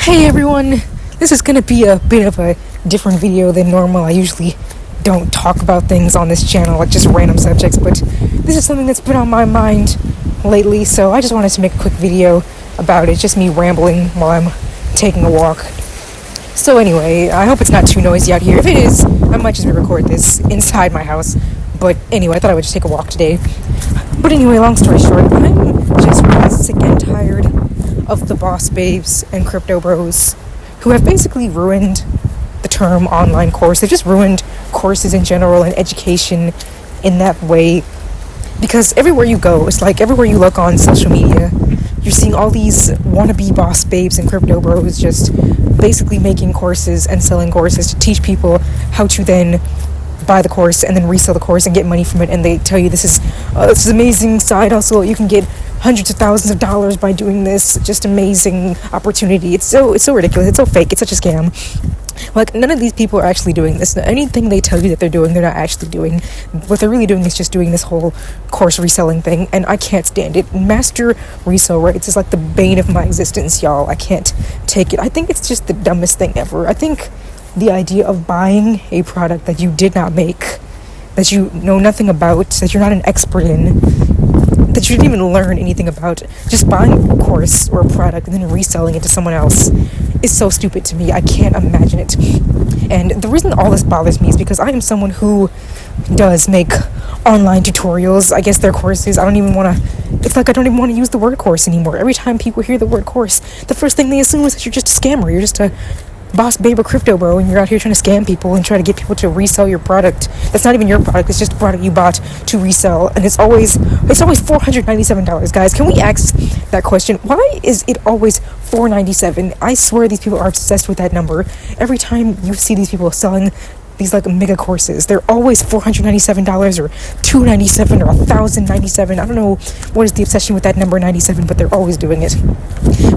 Hey everyone, this is gonna be a bit of a different video than normal. I usually don't talk about things on this channel, like just random subjects, but this is something that's been on my mind lately, so I just wanted to make a quick video about it, just me rambling while I'm taking a walk. So anyway, I hope it's not too noisy out here. If it is, I might just record this inside my house, but anyway, I thought I would just take a walk today. But anyway, long story short, I'm just really sick and tired of the boss babes and crypto bros who have basically ruined the term online course. They've just ruined courses in general and education in that way, because everywhere you go, it's like everywhere you look on social media, you're seeing all these wannabe boss babes and crypto bros just basically making courses and selling courses to teach people how to then buy the course and then resell the course and get money from it. And they tell you this is amazing side hustle. You can get hundreds of thousands of dollars by doing this. Just amazing opportunity. It's so ridiculous. It's so fake. It's such a scam. Like, none of these people are actually doing this. Anything they tell you that they're doing, they're not actually doing. What they're really doing is just doing this whole course reselling thing, and I can't stand it. Master resale rates is like the bane of my existence, y'all. I can't take it. I think it's just the dumbest thing ever. I think the idea of buying a product that you did not make, that you know nothing about, that you're not an expert in, that you didn't even learn anything about, just buying a course or a product and then reselling it to someone else is so stupid to me. I can't imagine it. And the reason all this bothers me is because I am someone who does make online tutorials. I guess they're courses. It's like I don't even want to use the word course anymore. Every time people hear the word course, the first thing they assume is that you're just a scammer. You're just a boss babe or crypto bro, and you're out here trying to scam people and try to get people to resell your product. That's not even your product. It's just a product you bought to resell, and it's always $497, guys. Can we ask that question? Why is it always $497? I swear these people are obsessed with that number. Every time you see these people selling these like mega courses, they're always $497 or $297 or $1,097. I don't know what is the obsession with that number 97, but they're always doing it.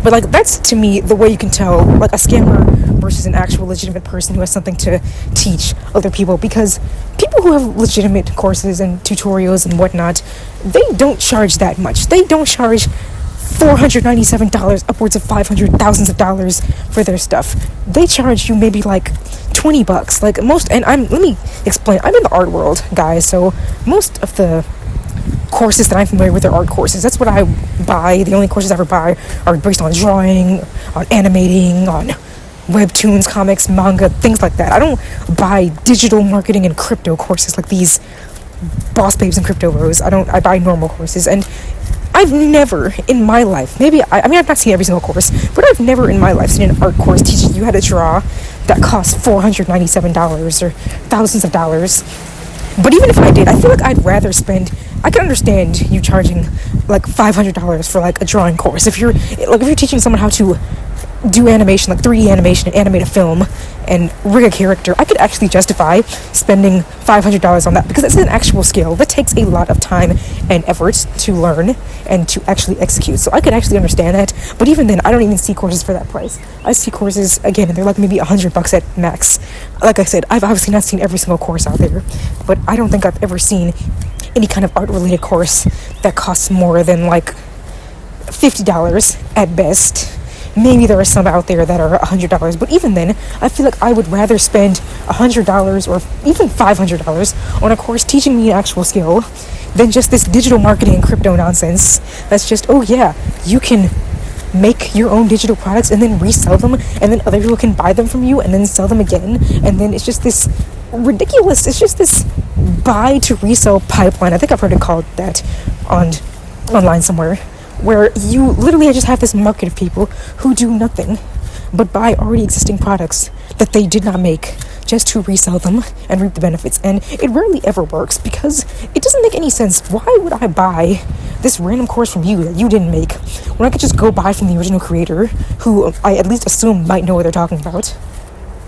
But like, that's to me the way you can tell like a scammer versus an actual legitimate person who has something to teach other people, because people who have legitimate courses and tutorials and whatnot, they don't charge that much. They don't charge $497, upwards of thousands of dollars for their stuff. They charge you maybe like $20. Like most, and let me explain. I'm in the art world, guys, so most of the courses that I'm familiar with are art courses. That's what I buy. The only courses I ever buy are based on drawing, on animating, on webtoons, comics, manga, things like that. I don't buy digital marketing and crypto courses like these boss babes and crypto bros. I buy normal courses, and I've never in my life, I've not seen every single course, but I've never in my life seen an art course teaching you how to draw that costs $497 or thousands of dollars. But even if I did, I feel like I'd rather spend, I can understand you charging like $500 for like a drawing course. If you're teaching someone how to do animation, like 3D animation, and animate a film and rig a character, I could actually justify spending $500 on that, because it's an actual skill that takes a lot of time and effort to learn and to actually execute. So I could actually understand that. But even then, I don't even see courses for that price. I see courses, again, and they're like maybe $100 at max. Like I said, I've obviously not seen every single course out there, but I don't think I've ever seen any kind of art related course that costs more than like $50 at best. Maybe there are some out there that are $100, but even then, I feel like I would rather spend $100 or even $500 on a course teaching me an actual skill than just this digital marketing and crypto nonsense. That's just, oh yeah, you can make your own digital products and then resell them, and then other people can buy them from you and then sell them again, and then it's just this ridiculous, it's just this buy to resell pipeline. I think I've heard it called that online somewhere, where you literally just have this market of people who do nothing but buy already existing products that they did not make just to resell them and reap the benefits. And it rarely ever works, because it doesn't make any sense. Why would I buy this random course from you that you didn't make when I could just go buy from the original creator, who I at least assume might know what they're talking about?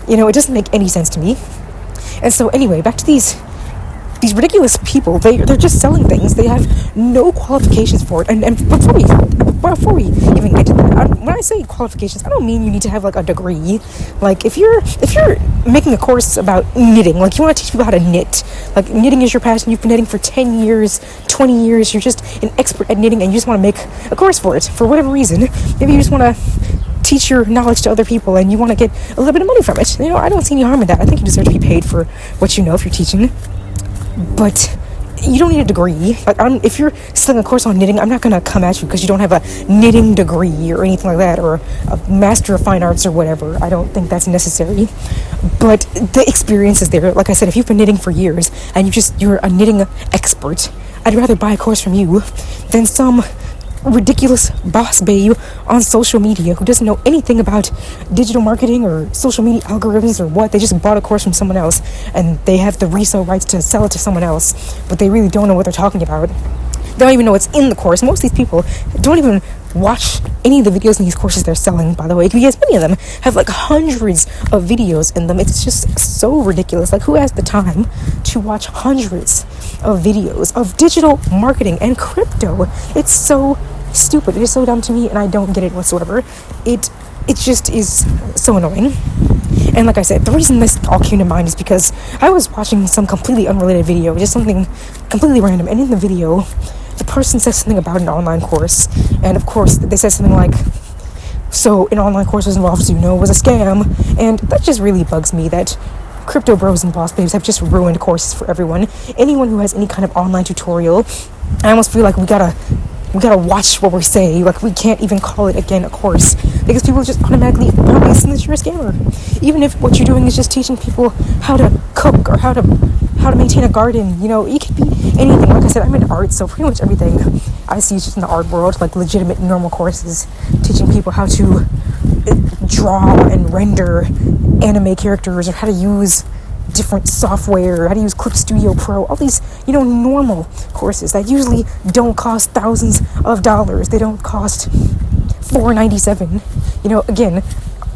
You know, it doesn't make any sense to me. And so anyway, back to these ridiculous people. They're just selling things. They have no qualifications for it. And before we even get to that, when I say qualifications, I don't mean you need to have like a degree. Like if you're making a course about knitting, like you want to teach people how to knit, like knitting is your passion, you've been knitting for 10 years, 20 years, you're just an expert at knitting, and you just want to make a course for it for whatever reason. Maybe you just want to teach your knowledge to other people and you want to get a little bit of money from it. I don't see any harm in that. I think you deserve to be paid for what you know if you're teaching. But you don't need a degree. Like, if you're selling a course on knitting, I'm not going to come at you because you don't have a knitting degree or anything like that, or a master of fine arts or whatever. I don't think that's necessary. But the experience is there. Like I said, if you've been knitting for years and you're a knitting expert, I'd rather buy a course from you than some ridiculous boss babe on social media who doesn't know anything about digital marketing or social media algorithms or what. They just bought a course from someone else and they have the resale rights to sell it to someone else, but they really don't know what they're talking about. They don't even know what's in the course. Most of these people don't even watch any of the videos in these courses they're selling, by the way, because many of them have like hundreds of videos in them. It's just so ridiculous. Like, who has the time to watch hundreds of videos of digital marketing and crypto? It's so stupid. It is so dumb to me, and I don't get it whatsoever. It just is so annoying. And like I said, the reason this all came to mind is because I was watching some completely unrelated video, just something completely random, and in the video, the person said something about an online course, and of course, they said something like, so an online course was involved, so was a scam, and that just really bugs me that crypto bros and boss babes have just ruined courses for everyone. Anyone who has any kind of online tutorial, I almost feel like we gotta watch what we say. Like, we can't even call it again a course because people just automatically probably assume that you're a scammer, even if what you're doing is just teaching people how to cook or how to maintain a garden. It could be anything. Like I said, I'm in art, so pretty much everything I see is just in the art world, like legitimate normal courses teaching people how to draw and render anime characters, or how to use different software, how to use Clip Studio Pro, all these, normal courses that usually don't cost thousands of dollars. They don't cost $4.97. Again,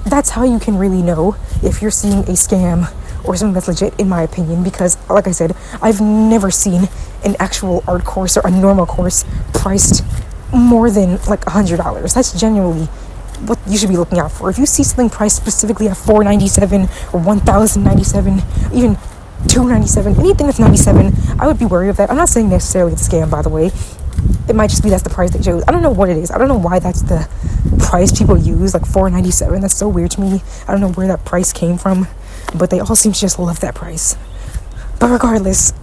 that's how you can really know if you're seeing a scam or something that's legit, in my opinion, because like I said, I've never seen an actual art course or a normal course priced more than like $100. That's genuinely what you should be looking out for. If you see something priced specifically at $4.97 or $1,097, even $2.97, anything that's $97, I would be worried of that. I'm not saying necessarily it's a scam, by the way. It might just be that's the price they chose. I don't know what it is. I don't know why that's the price people use, like $4.97. That's so weird to me. I don't know where that price came from, but they all seem to just love that price. But regardless,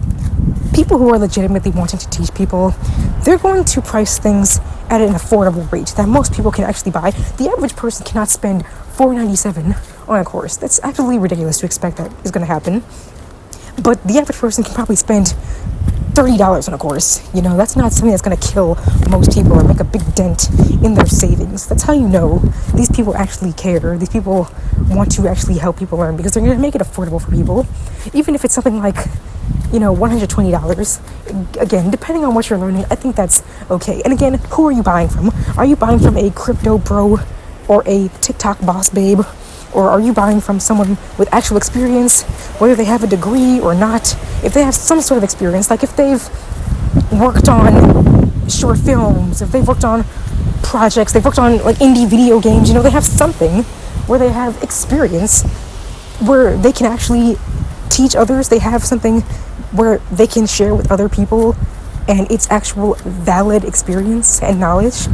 people who are legitimately wanting to teach people, they're going to price things at an affordable rate that most people can actually buy. The average person cannot spend $4.97 on a course. That's absolutely ridiculous to expect that is going to happen. But the average person can probably spend $30 on a course. That's not something that's going to kill most people or make a big dent in their savings. That's how you know these people actually care. These people want to actually help people learn, because they're going to make it affordable for people. Even if it's something like, $120. Again, depending on what you're learning, I think that's okay. And again, who are you buying from? Are you buying from a crypto bro or a TikTok boss babe? Or are you buying from someone with actual experience, whether they have a degree or not? If they have some sort of experience, like if they've worked on short films, if they've worked on projects, they've worked on like indie video games, they have something where they have experience where they can actually teach others. They have something where they can share with other people, and it's actual valid experience and knowledge.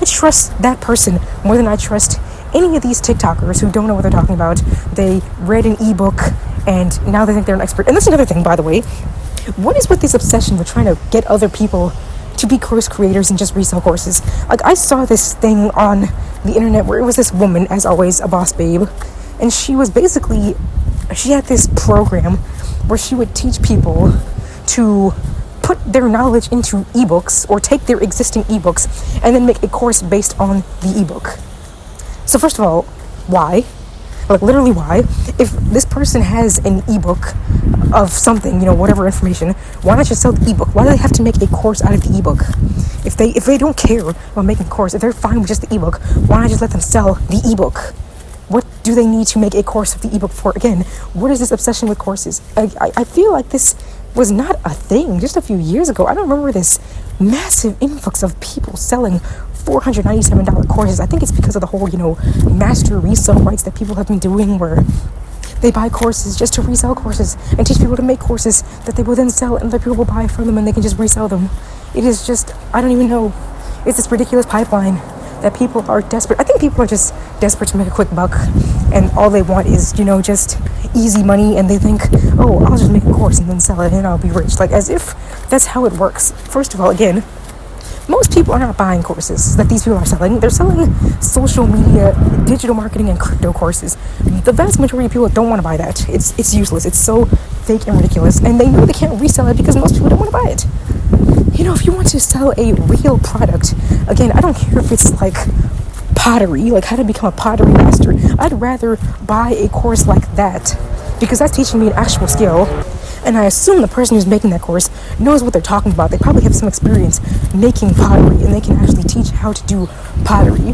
I trust that person more than I trust any of these TikTokers who don't know what they're talking about. They read an ebook and now they think they're an expert. And that's another thing, by the way. What is with this obsession with trying to get other people to be course creators and just resell courses? Like, I saw this thing on the internet where it was this woman, as always, a boss babe, and she had this program where she would teach people to put their knowledge into ebooks, or take their existing ebooks and then make a course based on the ebook. So first of all, why? Like, literally why? If this person has an ebook of something, whatever information, why not just sell the ebook? Why do they have to make a course out of the ebook? If they don't care about making a course, if they're fine with just the ebook, why not just let them sell the ebook? What do they need to make a course of the ebook for? Again, what is this obsession with courses? I feel like this was not a thing just a few years ago. I don't remember this massive influx of people selling $497 courses. I think it's because of the whole, master resale rights that people have been doing, where they buy courses just to resell courses and teach people to make courses that they will then sell, and other people will buy from them and they can just resell them. It is just, I don't even know. It's this ridiculous pipeline that people are desperate. I think people are just desperate to make a quick buck, and all they want is, just easy money, and they think, oh, I'll just make a course and then sell it and I'll be rich. Like, as if that's how it works. First of all, again, most people are not buying courses that these people are selling. They're selling social media, digital marketing, and crypto courses. The vast majority of people don't want to buy that. It's useless. It's so fake and ridiculous, and they know they can't resell it because most people don't want to buy it. If you want to sell a real product, again, I don't care if it's like pottery, like how to become a pottery master. I'd rather buy a course like that because that's teaching me an actual skill. And I assume the person who's making that course knows what they're talking about. They probably have some experience making pottery, and they can actually teach how to do pottery.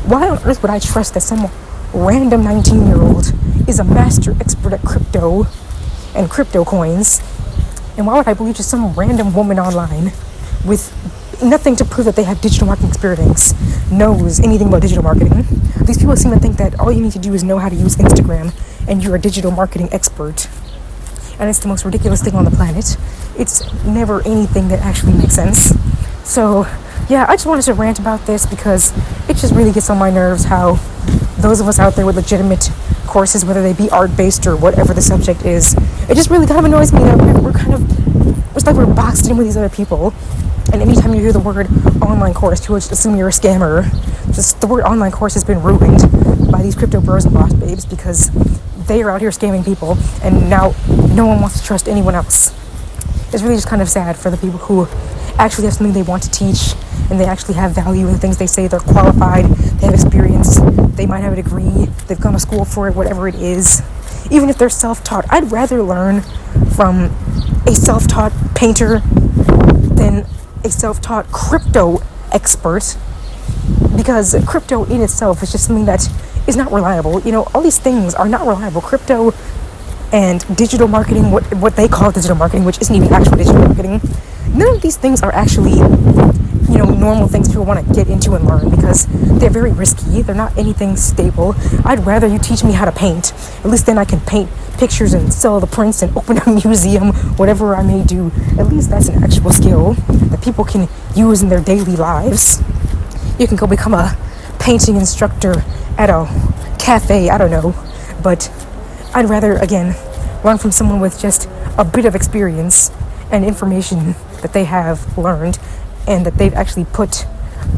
Why on earth would I trust that some random 19-year-old is a master expert at crypto and crypto coins? And why would I believe just some random woman online with nothing to prove that they have digital marketing experience knows anything about digital marketing? These people seem to think that all you need to do is know how to use Instagram and you're a digital marketing expert. And it's the most ridiculous thing on the planet. It's never anything that actually makes sense. So, yeah, I just wanted to rant about this because it just really gets on my nerves how those of us out there with legitimate courses, whether they be art-based or whatever the subject is, it just really kind of annoys me that it's like we're boxed in with these other people. And anytime you hear the word online course, people just assume you're a scammer. Just the word online course has been ruined by these crypto bros and boss babes because they are out here scamming people, and now no one wants to trust anyone else. It's really just kind of sad for the people who actually have something they want to teach, and they actually have value in the things they say. They're qualified, they have experience, they might have a degree, they've gone to school for it, whatever it is. Even if they're self-taught, I'd rather learn from a self-taught painter than a self-taught crypto expert, because crypto in itself is just something that is not reliable. All these things are not reliable. Crypto and digital marketing, what they call digital marketing, which isn't even actual digital marketing, none of these things are actually, normal things people want to get into and learn because they're very risky. They're not anything stable. I'd rather you teach me how to paint. At least then I can paint pictures and sell the prints and open a museum, whatever I may do. At least that's an actual skill that people can use in their daily lives. You can go become a painting instructor at a cafe, I don't know. But I'd rather, again, learn from someone with just a bit of experience and information that they have learned and that they've actually put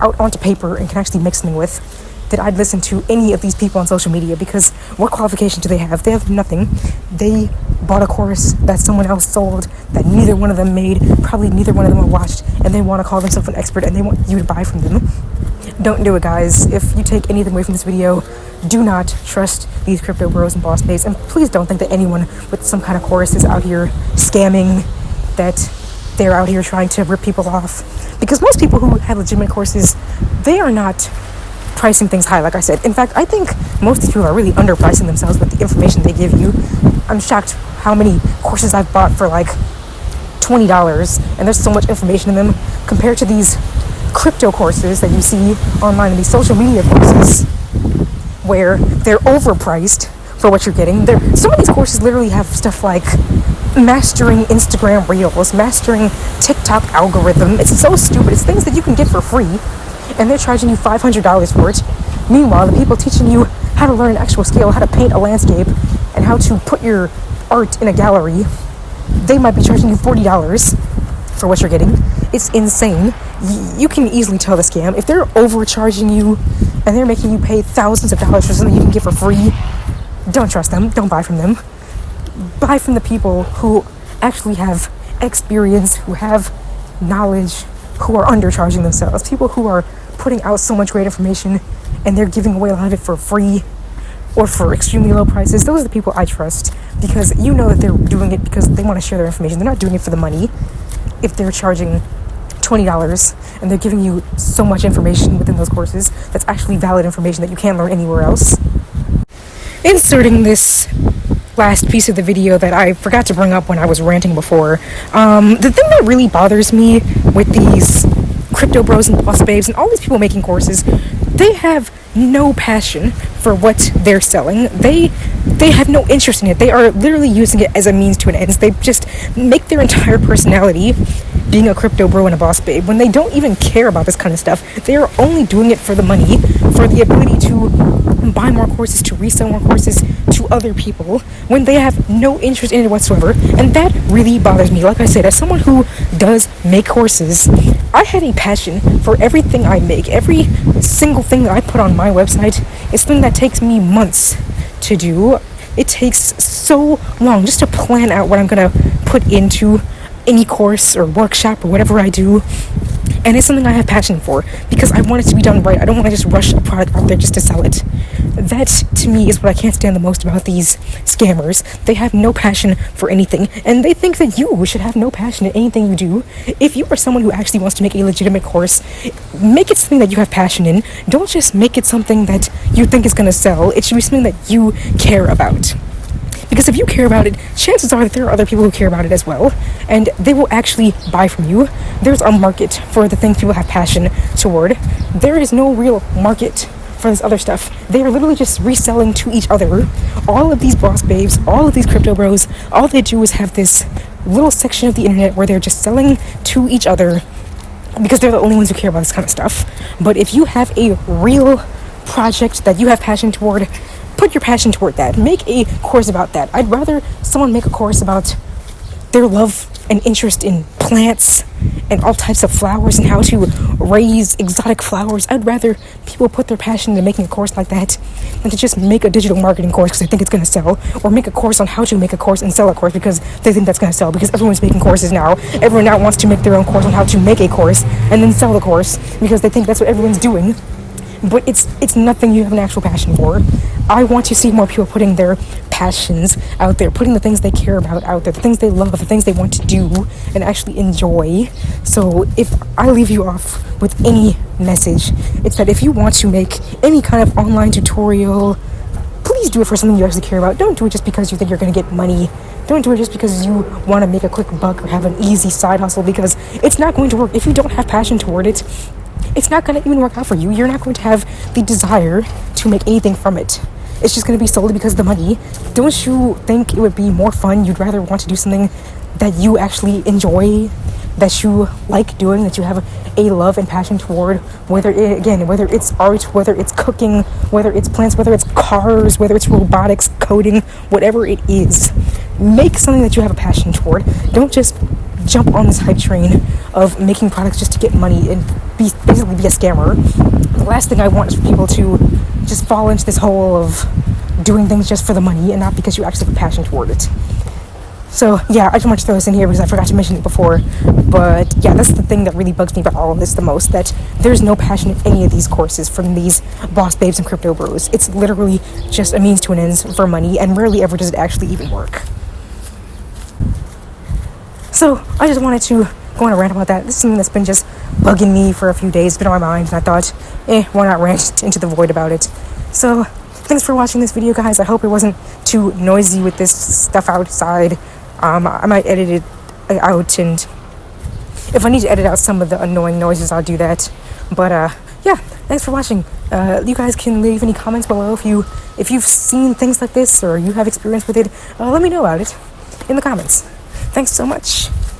out onto paper and can actually make something with, that I'd listen to any of these people on social media, because what qualification do they have? They have nothing. They bought a course that someone else sold that neither one of them made, probably neither one of them watched, and they want to call themselves an expert and they want you to buy from them. Don't do it, guys. If you take anything away from this video, do not trust these crypto bros and boss babes, and please don't think that anyone with some kind of course is out here scamming, that they're out here trying to rip people off. Because most people who have legitimate courses, they are not pricing things high, like I said. In fact, I think most of these people are really underpricing themselves with the information they give you. I'm shocked how many courses I've bought for like $20, and there's so much information in them compared to these crypto courses that you see online and these social media courses where they're overpriced for what you're getting. Some of these courses literally have stuff like mastering Instagram Reels, mastering TikTok algorithm. It's so stupid. It's things that you can get for free, and they're charging you $500 for it. Meanwhile, the people teaching you how to learn an actual skill, how to paint a landscape, and how to put your art in a gallery, they might be charging you $40 for what you're getting. It's insane. You can easily tell the scam. If they're overcharging you and they're making you pay thousands of dollars for something you can get for free, don't trust them. Don't buy from them. Buy from the people who actually have experience, who have knowledge, who are undercharging themselves. People who are putting out so much great information and they're giving away a lot of it for free or for extremely low prices. Those are the people I trust, because you know that they're doing it because they want to share their information. They're not doing it for the money. If they're charging $20 and they're giving you so much information within those courses that's actually valid information that you can't learn anywhere else. Inserting this last piece of the video that I forgot to bring up when I was ranting before. The thing that really bothers me with these crypto bros and boss babes and all these people making courses, they have no passion for what they're selling. They have no interest in it. They are literally using it as a means to an end. They just make their entire personality being a crypto bro and a boss babe when they don't even care about this kind of stuff. They are only doing it for the money, for the ability to buy more courses, to resell more courses to other people when they have no interest in it whatsoever. And that really bothers me. Like I said, as someone who does make courses, I have a passion for everything I make. Every single thing that I put on my website is something that takes me months to do. It takes so long just to plan out what I'm gonna put into any course or workshop or whatever I do. And it's something I have passion for because I want it to be done right. I don't want to just rush a product out there just to sell it. That, to me, is what I can't stand the most about these scammers. They have no passion for anything, and they think that you should have no passion in anything you do. If you are someone who actually wants to make a legitimate course, make it something that you have passion in. Don't just make it something that you think is going to sell. It should be something that you care about. Because if you care about it, chances are that there are other people who care about it as well, and they will actually buy from you. There's a market for the things people have passion toward. There is no real market for this other stuff. They are literally just reselling to each other. All of these boss babes, all of these crypto bros, all they do is have this little section of the internet where they're just selling to each other because they're the only ones who care about this kind of stuff. But if you have a real project that you have passion toward, put your passion toward that. Make a course about that. I'd rather someone make a course about their love and interest in plants and all types of flowers and how to raise exotic flowers. I'd rather people put their passion into making a course like that than to just make a digital marketing course because they think it's going to sell, or make a course on how to make a course and sell a course because they think that's going to sell, because everyone's making courses now. Everyone now wants to make their own course on how to make a course and then sell the course because they think that's what everyone's doing. But it's nothing you have an actual passion for. I want to see more people putting their passions out there, putting the things they care about out there, the things they love, the things they want to do and actually enjoy. So if I leave you off with any message, it's that if you want to make any kind of online tutorial, please do it for something you actually care about. Don't do it just because you think you're going to get money. Don't do it just because you want to make a quick buck or have an easy side hustle, because it's not going to work. If you don't have passion toward it, it's not going to even work out for you. You're not going to have the desire to make anything from it. It's just going to be solely because of the money. Don't you think it would be more fun? You'd rather want to do something that you actually enjoy, that you like doing, that you have a love and passion toward, whether it's art, whether it's cooking, whether it's plants, whether it's cars, whether it's robotics, coding, whatever it is. Make something that you have a passion toward. Don't just jump on this hype train of making products just to get money and basically be a scammer. The last thing I want is for people to just fall into this hole of doing things just for the money and not because you actually have a passion toward it. So yeah, I just want to throw this in here because I forgot to mention it before. But yeah, that's the thing that really bugs me about all of this the most, that there's no passion in any of these courses from these boss babes and crypto bros. It's literally just a means to an end for money, and rarely ever does it actually even work. So I just wanted to go on a rant about that. This is something that's been just bugging me for a few days, been on my mind, and I thought, why not rant into the void about it? So thanks for watching this video, guys. I hope it wasn't too noisy with this stuff outside. I might edit it out, and if I need to edit out some of the annoying noises, I'll do that. But yeah, thanks for watching. You guys can leave any comments below if you've seen things like this or you have experience with it. Let me know about it in the comments. Thanks so much.